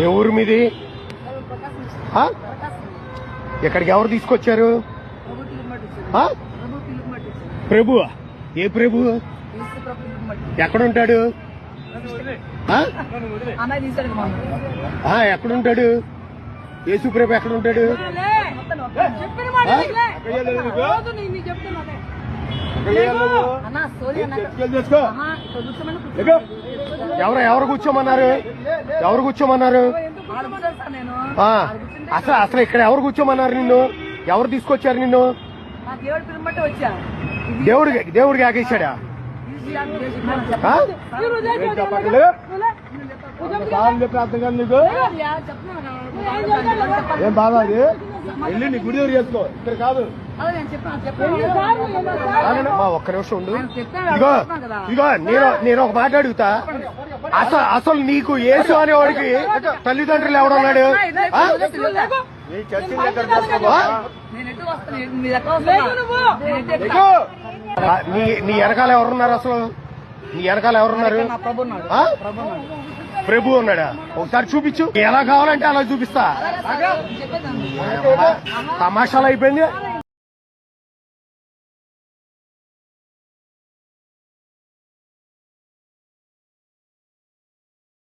ఏ ఊరు మీది? ఇక్కడికి ఎవరు తీసుకొచ్చారు? ప్రభు? ఏ ప్రభు? ఎక్కడుంటాడు? ఎక్కడుంటాడు? యేసు ప్రభు ఎక్కడుంటాడు? ఎవరు కూర్చోమన్నారు? ఎవరు కూర్చోమన్నారు? అసలు ఇక్కడ ఎవరు కూర్చోమన్నారు నిన్ను? ఎవరు తీసుకొచ్చారు నిన్ను? దేవుడికి ఆగేశాడా? నీకు ఏం బాగా అది వెళ్ళి నీ గుడి దగ్గర చేసుకో, ఇక్కడ కాదు. ఒక్క నిమిషం ఉండు. ఇగో నేను ఒక మాట అడుగుతా. అసలు నీకు యేసు అనేవాడికి తల్లిదండ్రులు ఎవడున్నాడు? నీ వెనకాల ఎవరున్నారు? అసలు నీ వెనకాల ఎవరున్నారు? ప్రభు ఉన్నాడా? ఒకసారి చూపించు. ఎలా కావాలంటే అలా చూపిస్తా. తమాషాలు అయిపోయింది.